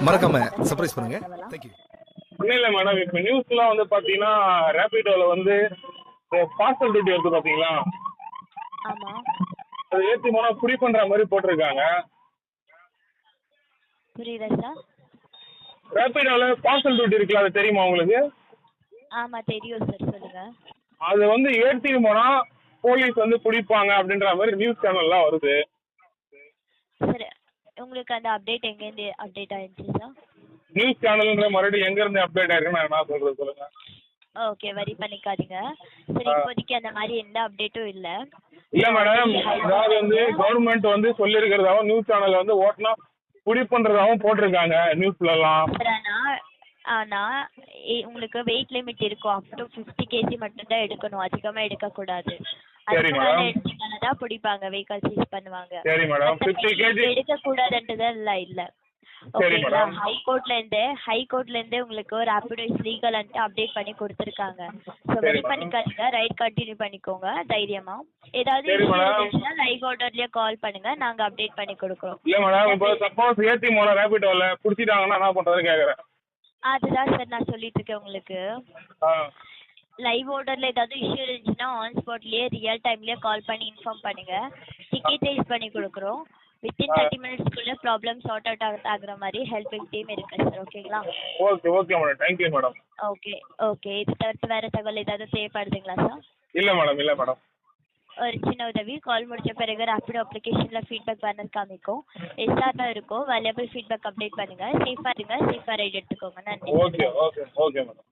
மறக்காம சர்ப்ரைஸ் பண்ணுங்க. தேங்க்யூ. ஒன்றும் இல்லை மேடம், இப்போ நியூஸ்லாம் வந்து பார்த்தீங்கன்னா ரேபிடோவில் வந்து பார்சல் டியூட்டி வருது பார்த்தீங்களா, ஆமா. அது ஏற்றி போனால் புடி பண்ணுற மாதிரி போட்டிருக்காங்க. புரியல சார். ரேபிடோவில் பார்சல் டியூட்டி இருக்குல்ல, அது தெரியுமா உங்களுக்கு? ஆமா தெரியும் சார், சொல்லுங்க. அது வந்து ஏற்றிட்டு போனால் போலீஸ் வந்து பிடிப்பாங்க அப்படின்ற மாதிரி நியூஸ் சேனல்லாம் வருது. சரி, உங்களுக்கு அந்த அப்டேட் எங்கேருந்து அப்டேட் ஆயிடுச்சு சார்? நியூஸ் சேனல்ன்ற மறுபடியும் எங்கேருந்து அப்டேட் ஆயிருக்குன்னு நான் என்ன சொல்கிறது சொல்லுங்கள். ஓகே, வரி பண்ணிக்காதீங்க. சரி, இப்போதைக்கு அந்த மாதிரி எந்த அப்டேட்டும் இல்லை. இல்லை மேடம், அதாவது வந்து கவர்மெண்ட் வந்து சொல்லியிருக்கிறதாவும் நியூஸ் சேனலில் வந்து ஓட்டினா புடி பண்ணுறதாவும் போட்டிருக்காங்க நியூஸ்லலாம். ஆனால் உங்களுக்கு வெயிட் லிமிட் இருக்கும். அப் டு 50 kg மட்டும்தான் எடுக்கணும், அதிகமாக எடுக்கக்கூடாது. சரி மேடம். எடுத்தீங்கன்னா தான் பிடிப்பாங்க, வெஹிக்கல் சீஸ் பண்ணுவாங்க. சரி மேடம். 50 kg எடுக்கக்கூடாதுன்றதெல்லாம் இல்லை. சரி ஓகேங்களா? மேடம். ஹைகோர்ட்லேருந்தே உங்களுக்கு ரேபிடோ இஸ் லீகல் அப்டேட் பண்ணி கொடுத்துருக்காங்க. ஸோ சரி வெரி மேடம். பண்ணிக்காதீங்க, ரைட் கண்டினியூ பண்ணிக்கோங்க தைரியமா. ஏதாவது சரி மேடம். இருந்துச்சுன்னா லைவ் ஆர்டர்லேயே கால் பண்ணுங்க, நாங்கள் அப்டேட் பண்ணி கொடுக்குறோம். இல்லை மேடம், இப்போ சப்போஸ் ஏற்றி போன ரேபிடோவில் பிடிச்சிட்டாங்கன்னா என்ன பண்ணுறதுன்னு கேட்குறேன். அதுதான் சார் நான் சொல்லிட்டு இருக்கேன் உங்களுக்கு. ஆ லைவ் ஆர்டரில் ஏதாவது இஷ்யூ இருந்துச்சுன்னா ஆன் ஸ்பாட்லேயே ரியல் டைம்லேயே கால் பண்ணி இன்ஃபார்ம் பண்ணுங்க. டிக்கெட் ரைஸ் பண்ணி கொடுக்குறோம். வித்தின் 30 minutesக்குள்ளே ப்ராப்ளம் சார்ட் அவுட் ஆகுற மாதிரி ஹெல்பிங் டீம் இருக்கு சார். ஓகேங்களா? Okay okay madam, thank you madam. Okay. இது தவிர்த்து வேறு தகவல் ஏதாவது தேவைப்படுதுங்களா சார்? இல்லை மேடம், இல்லை மேடம். ஒரு சின்ன உதவி, கால் முடிச்ச பிறகு ரேபிடோ அப்ளிகேஷனில் ஃபீட்பேக் பேனர் காமிக்கும். தான் இருக்கும், வேல்யூபிள் ஃபீட்பேக் அப்டேட் பண்ணுங்கள். சேஃபாக இருங்க, சேஃபாக ரைட் எடுத்துக்கோங்க. நன்றி. Okay okay okay madam.